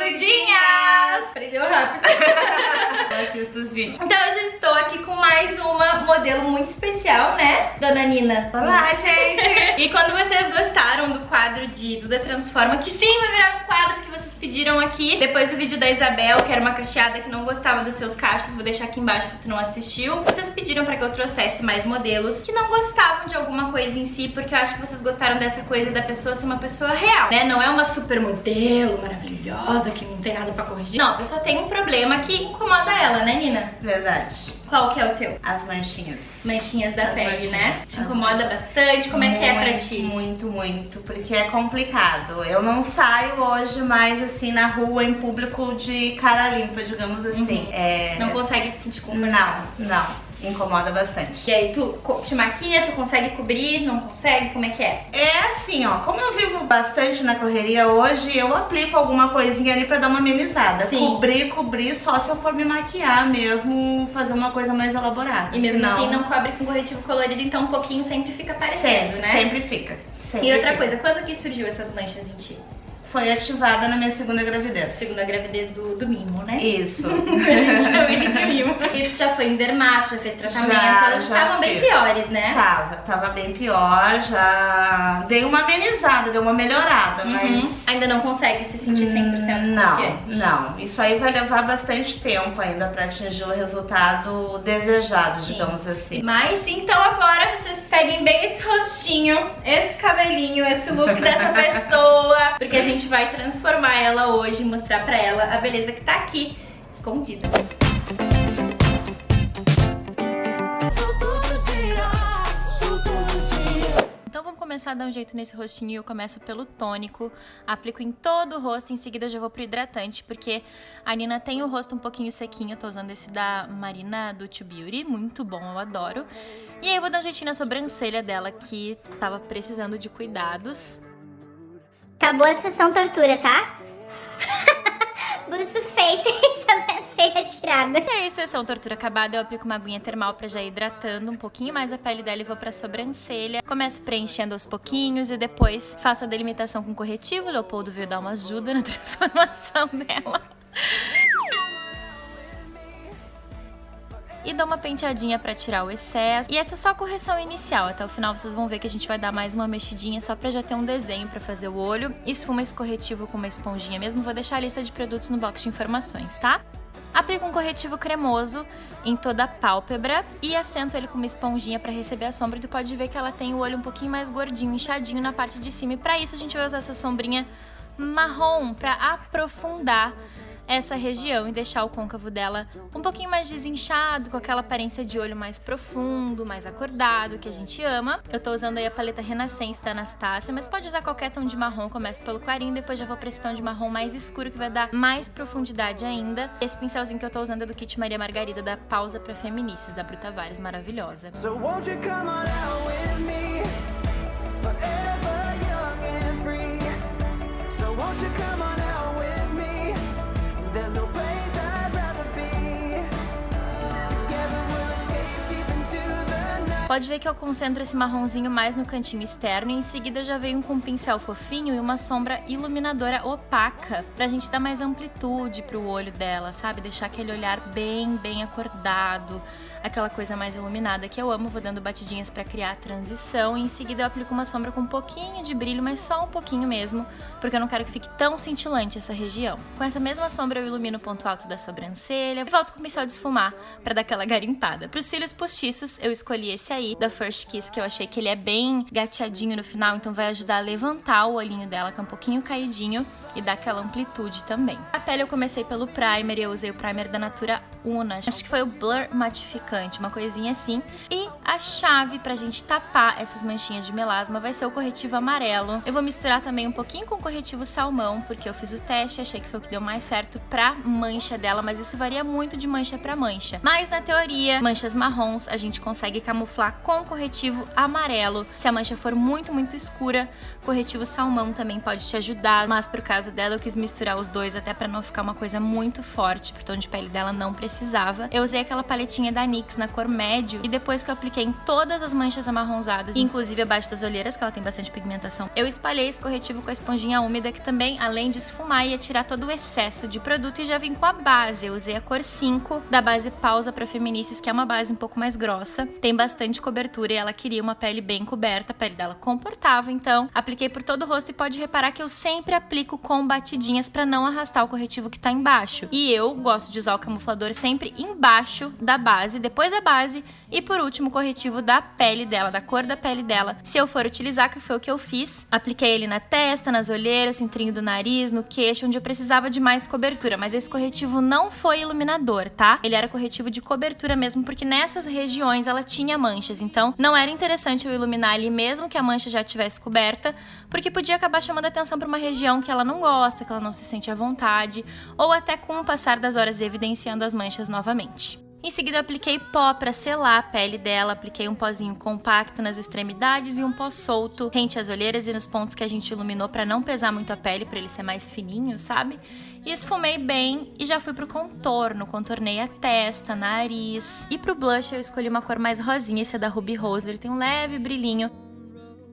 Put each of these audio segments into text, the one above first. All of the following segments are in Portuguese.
Sortudinhas! Aprendeu rápido. Eu assisto os vídeos. Então eu já estou aqui com mais uma modelo muito especial, né, dona Nina? Olá, gente! E quando vocês gostaram do quadro de Duda Transforma, que sim, vai virar um quadro que vocês pediram aqui, depois do vídeo da Isabel, que era uma cacheada que não gostava dos seus cachos, vou deixar aqui embaixo se tu não assistiu. Vocês pediram pra que eu trouxesse mais modelos que não gostavam de alguma coisa em si, porque eu acho que vocês gostaram dessa coisa da pessoa ser uma pessoa real, né? Não é uma supermodelo maravilhosa que não tem nada pra corrigir. Não, a pessoa tem um problema que incomoda ela, né, Nina? Verdade. Qual que é o teu? As manchinhas. Manchinhas da As pele, manchinhas. né? Te incomoda bastante? Como é que é pra ti? Muito, muito, porque é complicado. Eu não saio hoje mais assim na rua, em público, de cara limpa, digamos assim. Não consegue te sentir confortável? Não. Incomoda bastante. E aí, tu te maquia, tu consegue cobrir, não consegue? Como é que é? É assim, ó, como eu vivo bastante na correria hoje, eu aplico alguma coisinha ali pra dar uma amenizada. Sim. Cobrir só se eu for me maquiar mesmo, fazer uma coisa mais elaborada. E mesmo Senão, assim não cobre com corretivo colorido, então um pouquinho sempre fica parecendo, né? Sempre fica. Sempre E outra fica. coisa, quando que surgiu essas manchas em ti? Foi ativada na minha segunda gravidez. Segunda gravidez do mimo, né? Isso. A gente chama ele de mimo. E tu já foi em dermato, já fez tratamento, elas estavam bem fiz. piores, né? Tava bem pior, já dei uma amenizada, deu uma melhorada, mas... Ainda não consegue se sentir 100% confiante? Não. Isso aí vai levar bastante tempo ainda pra atingir o resultado desejado, digamos assim. Mas então agora vocês peguem bem esse rostinho, esse cabelinho, esse look dessa pessoa, porque a gente vai transformar ela hoje e mostrar pra ela a beleza que tá aqui, escondida. Então vamos começar a dar um jeito nesse rostinho. Eu começo pelo tônico, aplico em todo o rosto, em seguida eu já vou pro hidratante, porque a Nina tem o rosto um pouquinho sequinho. Eu tô usando esse da Marina do To Beauty, muito bom, eu adoro. E aí eu vou dar um jeitinho na sobrancelha dela, que tava precisando de cuidados. Acabou a sessão tortura, tá? Buço feito e sobrancelha tirada. E aí, sessão tortura acabada, eu aplico uma aguinha termal pra já ir hidratando um pouquinho mais a pele dela e vou pra sobrancelha. Começo preenchendo aos pouquinhos e depois faço a delimitação com corretivo. O Leopoldo veio dar uma ajuda na transformação dela. E dou uma penteadinha pra tirar o excesso. E essa é só a correção inicial. Até o final vocês vão ver que a gente vai dar mais uma mexidinha só pra já ter um desenho pra fazer o olho. Esfuma esse corretivo com uma esponjinha mesmo. Vou deixar a lista de produtos no box de informações, tá? Aplico um corretivo cremoso em toda a pálpebra e assento ele com uma esponjinha pra receber a sombra. E tu pode ver que ela tem o olho um pouquinho mais gordinho, inchadinho na parte de cima. E pra isso a gente vai usar essa sombrinha marrom pra aprofundar essa região e deixar o côncavo dela um pouquinho mais desinchado, com aquela aparência de olho mais profundo, mais acordado, que a gente ama. Eu tô usando aí a paleta Renascença da Anastasia, mas pode usar qualquer tom de marrom. Começo pelo clarinho, depois já vou pra esse tom de marrom mais escuro, que vai dar mais profundidade ainda. Esse pincelzinho que eu tô usando é do kit Maria Margarida, da Pausa pra Feminices, da Bru Tavares, maravilhosa. So won't you come on out with me, forever young and free. So won't you come on out with me, there's no place I'd rather be. Together we'll escape deep into the night. Pode ver que eu concentro esse marronzinho mais no cantinho externo e em seguida eu já venho com um pincel fofinho e uma sombra iluminadora opaca pra gente dar mais amplitude pro olho dela, sabe? Deixar aquele olhar bem acordado, aquela coisa mais iluminada que eu amo. Vou dando batidinhas pra criar a transição e em seguida eu aplico uma sombra com um pouquinho de brilho, mas só um pouquinho mesmo, porque eu não quero que fique tão cintilante essa região. Com essa mesma sombra eu ilumino o ponto alto da sobrancelha e volto com o pincel de esfumar pra dar aquela garimpada. Pros cílios postiços eu escolhi esse aí, da First Kiss, que eu achei que ele é bem gateadinho no final, então vai ajudar a levantar o olhinho dela, que é um pouquinho caidinho, e dar aquela amplitude também. A pele eu comecei pelo primer e eu usei o primer da Natura Una, acho que foi o Blur Matificante, uma coisinha assim. E a chave pra gente tapar essas manchinhas de melasma vai ser o corretivo amarelo. Eu vou misturar também um pouquinho com o corretivo salmão, porque eu fiz o teste, achei que foi o que deu mais certo pra mancha dela, mas isso varia muito de mancha pra mancha. Mas na teoria, manchas marrons a gente consegue camuflar com corretivo amarelo. Se a mancha for muito escura, corretivo salmão também pode te ajudar, mas pro caso dela eu quis misturar os dois até pra não ficar uma coisa muito forte, pro tom de pele dela não precisava. Eu usei aquela paletinha da NYX na cor médio e depois que eu apliquei apliquei em todas as manchas amarronzadas, inclusive abaixo das olheiras, que ela tem bastante pigmentação. Eu espalhei esse corretivo com a esponjinha úmida, que também, além de esfumar, ia tirar todo o excesso de produto, e já vim com a base. Eu usei a cor 5 da base Pausa pra Feminices, que é uma base um pouco mais grossa, tem bastante cobertura e ela queria uma pele bem coberta, a pele dela comportava, então apliquei por todo o rosto. E pode reparar que eu sempre aplico com batidinhas pra não arrastar o corretivo que tá embaixo. E eu gosto de usar o camuflador sempre embaixo da base, depois da base e por último o corretivo da pele dela, da cor da pele dela, se eu for utilizar, que foi o que eu fiz. Apliquei ele na testa, nas olheiras, centrinho do nariz, no queixo, onde eu precisava de mais cobertura, mas esse corretivo não foi iluminador, tá? Ele era corretivo de cobertura mesmo, porque nessas regiões ela tinha manchas, então não era interessante eu iluminar ali mesmo que a mancha já estivesse coberta, porque podia acabar chamando a atenção para uma região que ela não gosta, que ela não se sente à vontade, ou até com o passar das horas evidenciando as manchas novamente. Em seguida, eu apliquei pó para selar a pele dela, apliquei um pozinho compacto nas extremidades e um pó solto rente às olheiras e nos pontos que a gente iluminou para não pesar muito a pele, para ele ser mais fininho, sabe? E esfumei bem e já fui pro contorno, contornei a testa, nariz. E pro blush eu escolhi uma cor mais rosinha, esse é da Ruby Rose, ele tem um leve brilhinho.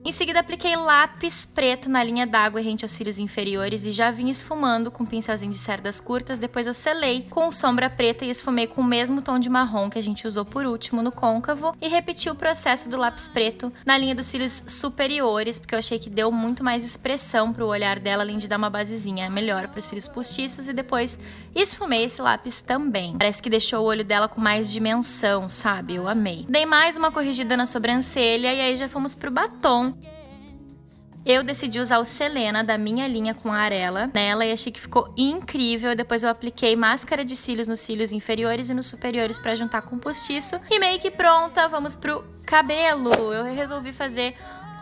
Em seguida, apliquei lápis preto na linha d'água rente aos cílios inferiores e já vim esfumando com um pincelzinho de cerdas curtas. Depois eu selei com sombra preta e esfumei com o mesmo tom de marrom que a gente usou por último no côncavo e repeti o processo do lápis preto na linha dos cílios superiores, porque eu achei que deu muito mais expressão pro olhar dela, além de dar uma basezinha melhor pros cílios postiços, e depois esfumei esse lápis também. Parece que deixou o olho dela com mais dimensão, sabe? Eu amei. Dei mais uma corrigida na sobrancelha e aí já fomos pro batom. Eu decidi usar o Selena da minha linha com a Arela nela e achei que ficou incrível. Depois eu apliquei máscara de cílios nos cílios inferiores e nos superiores pra juntar com o postiço. E make pronta, vamos pro cabelo. Eu resolvi fazer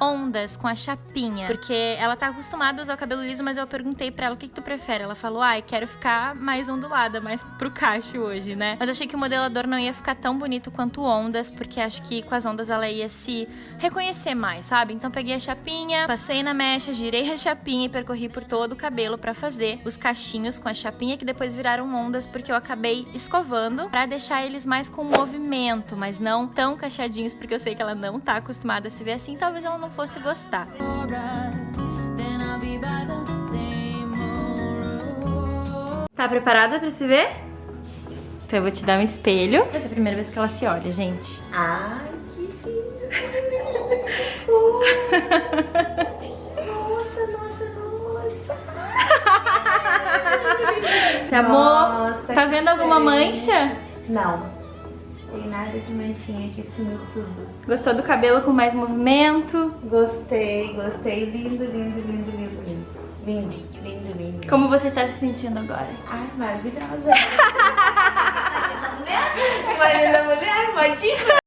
ondas com a chapinha, porque ela tá acostumada a usar o cabelo liso, mas eu perguntei pra ela o que tu prefere. Ela falou, ai, quero ficar mais ondulada, mais pro cacho hoje, né? Mas eu achei que o modelador não ia ficar tão bonito quanto ondas, porque acho que com as ondas ela ia se reconhecer mais, sabe? Então peguei a chapinha, passei na mecha, girei a chapinha e percorri por todo o cabelo pra fazer os cachinhos com a chapinha, que depois viraram ondas, porque eu acabei escovando pra deixar eles mais com movimento, mas não tão cachadinhos, porque eu sei que ela não tá acostumada a se ver assim, talvez ela não fosse gostar. Tá preparada pra se ver? Então eu vou te dar um espelho. Essa é a primeira vez que ela se olha, gente. Ai, que lindo. Nossa. Amor, Nossa, tá vendo alguma mancha? Não. Tem nada de manchinha aqui, sumiu tudo. Gostou do cabelo com mais movimento? Gostei. Lindo. Como você está se sentindo agora? Ai, maravilhosa. Marido da mulher, modinha.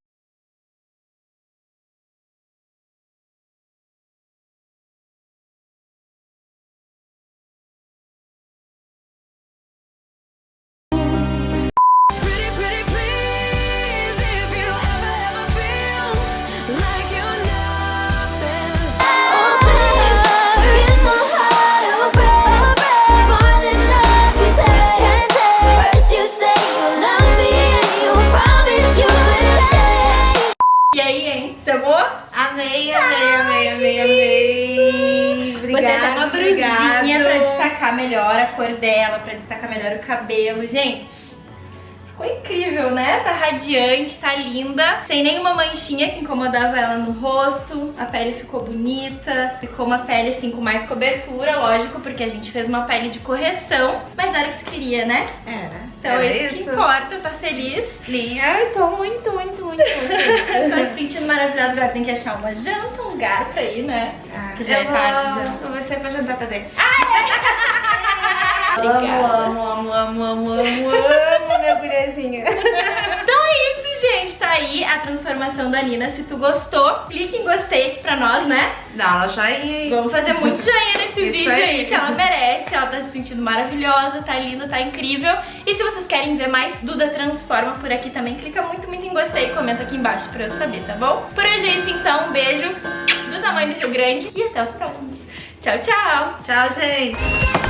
Amei. Botei até uma brusinha Obrigado. pra destacar melhor a cor dela, pra destacar melhor o cabelo. Gente, ficou incrível, né? Tá radiante, tá linda, sem nenhuma manchinha que incomodava ela no rosto. A pele ficou bonita, ficou uma pele assim com mais cobertura, lógico, porque a gente fez uma pele de correção, mas era o que tu queria, né? Era. Então Era esse que importa, tá feliz? Linha, eu tô muito. Tô se sentindo maravilhosa, agora tem que achar uma janta, um lugar pra ir, né? Que já é tarde. Eu vou sair pra jantar também. Obrigada. Amo, minha guriazinha. Então é isso, gente. Tá aí a transformação da Nina. Se tu gostou, clique em gostei aqui pra nós, né? Dá uma joinha aí. Vamos fazer muito joinha nesse Isso vídeo aí, que ela merece. Ela tá se sentindo maravilhosa, tá linda, tá incrível. E se vocês querem ver mais Duda Transforma por aqui também, clica muito em gostei e comenta aqui embaixo pra eu saber, tá bom? Por hoje é isso então. Um beijo do tamanho do Rio Grande e até os próximos. Tchau, tchau! Tchau, gente.